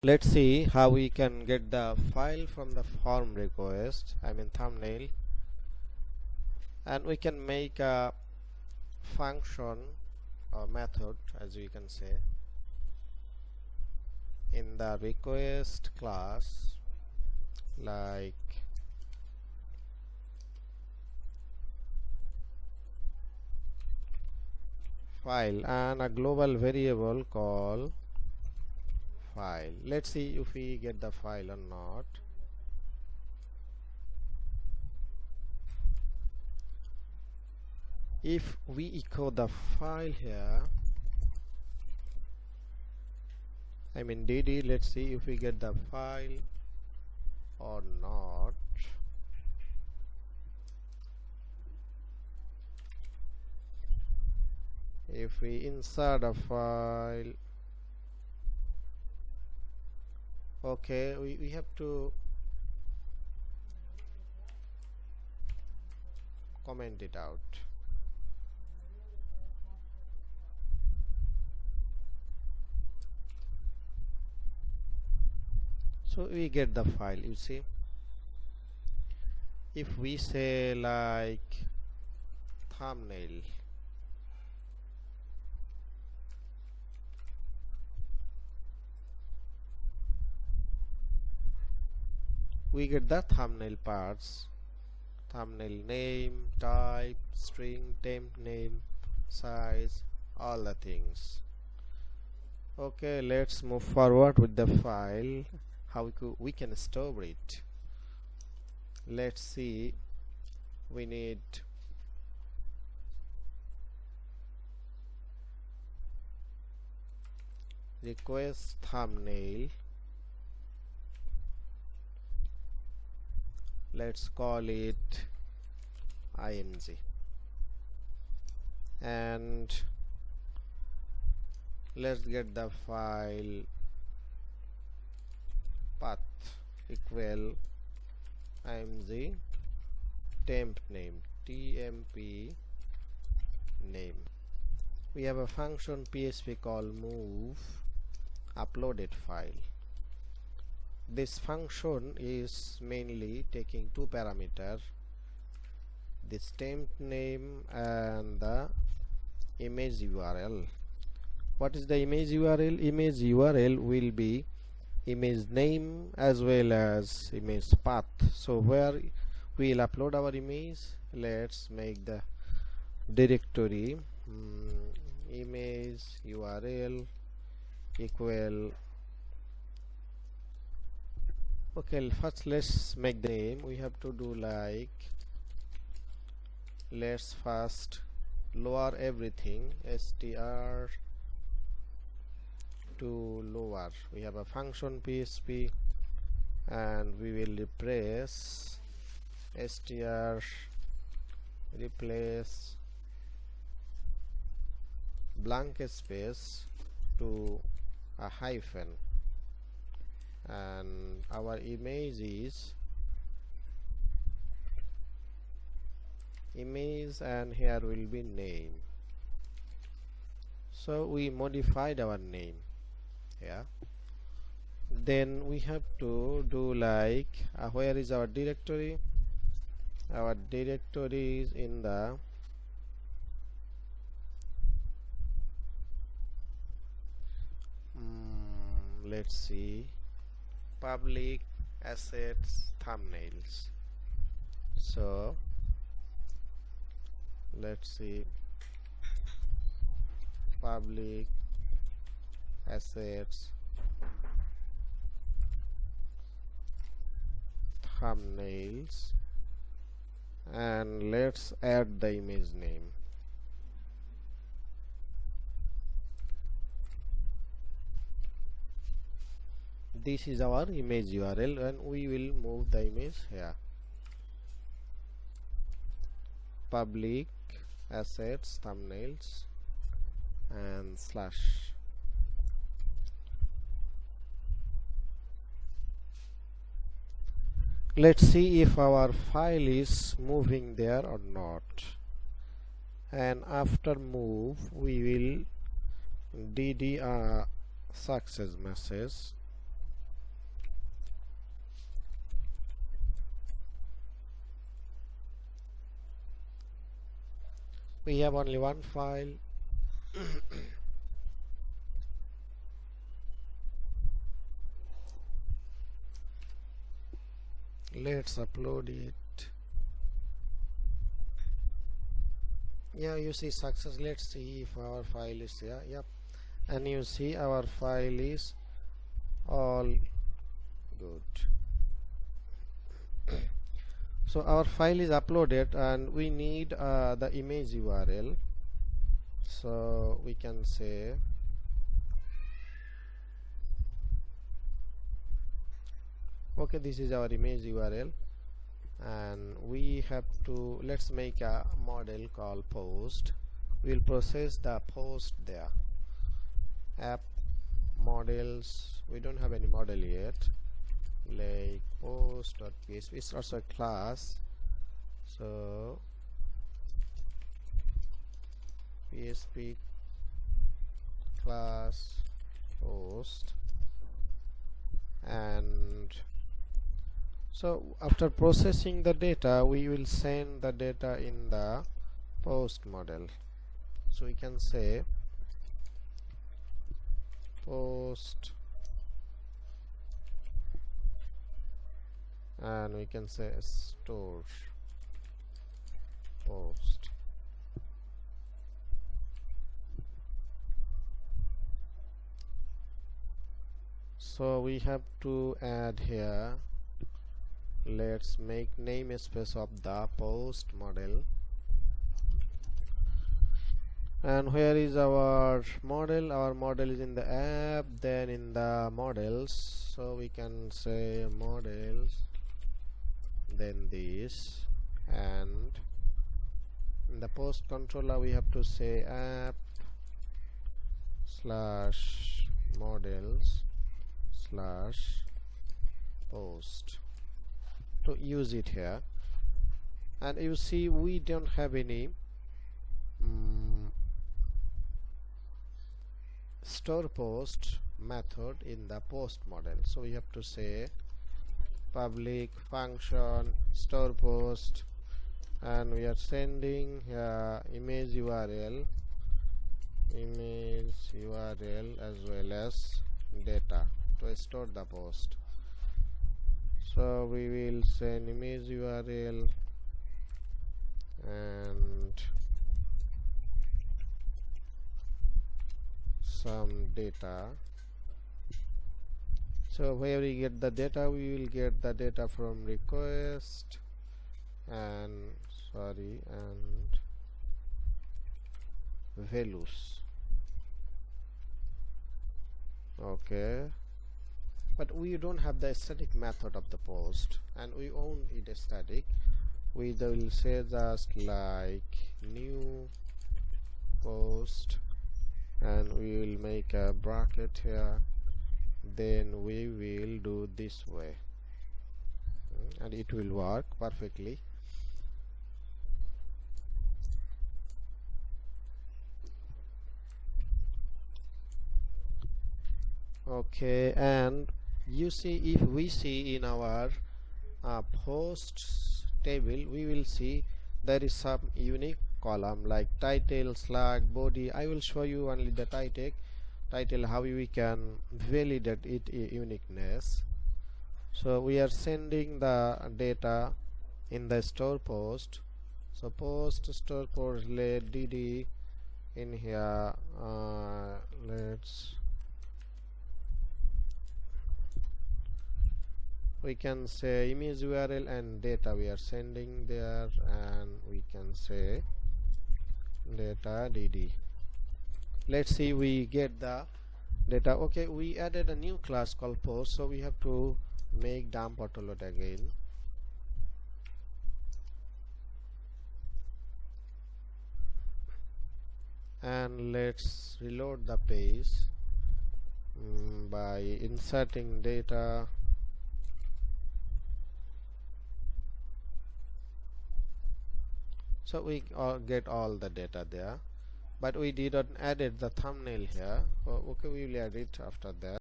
Let's see how we can get the file from the form request, thumbnail, and we can make a function or method, as we can say, in the request class, like file and a global variable called file. Let's see if we get the file or not. If we echo the file here, dd, let's see if we get the file or not. If we insert a file, okay, we have to comment it out. So we get the file, you see. If we say like thumbnail, we get the thumbnail parts: thumbnail name, type, string, temp name, size, all the things. Okay, let's move forward with the file. How we can store it. Let's see. We need request thumbnail. Let's call it img, and let's get the file path equal img temp name, tmp name. We have a function PHP called move uploaded file. This function is mainly taking two parameters, this temp name and the image URL. What is the image URL? Image URL will be image name as well as image path. So where we will upload our image, let's make the directory image URL equal. Okay, first let's make the name. We have to do like, let's first lower everything, str to lower. We have a function PHP, and we will replace str, replace blank space to a hyphen, and our image is image, and here will be name. So we modified our name here. Then we have to do like where is our directory? Our directory is in the let's see, public assets thumbnails. So let's see, public assets thumbnails, and let's add the image name. This is our image URL, and we will move the image here. Public assets thumbnails and slash. Let's see if our file is moving there or not, and after move we will dd success message we have only one file. Let's upload it. Yeah, you see success. Let's see if our file is there. Yep, and you see our file is all good. So our file is uploaded and we need the image URL. So we can say okay, this is our image URL, and we have to, let's make a model called post. We'll process the post there. App models, we don't have any model yet, like post.php. It's also a class, so PHP class post. And so after processing the data, we will send the data in the post model. So we can say post, and we can say store post. So we have to add here, let's make namespace of the post model. And where is our model? Our model is in the app, then in the models. So we can say models, then this, and in the post controller we have to say app slash models slash post to use it here. And you see we don't have any store post method in the post model, so we have to say public function store post, and we are sending image URL as well as data to store the post. So we will send image URL and some data. So where we get the data, we will get the data from request and values. Okay, but we don't have the static method of the post, and we own it static. We will say just like new post, and we will make a bracket here, then we will do this way, and it will work perfectly. Okay, and you see, if we see in our posts table, we will see there is some unique column like title, slug, body. I will show you only the title, how we can validate it uniqueness. So we are sending the data in the store post. So post store post, let dd in here, we can say image URL and data we are sending there, and we can say data dd. Let's see we get the data. Okay, we added a new class called post, so we have to make dump autoload again. And let's reload the page by inserting data. So we get all the data there, but we didn't added the thumbnail here. Okay, we will add it after that.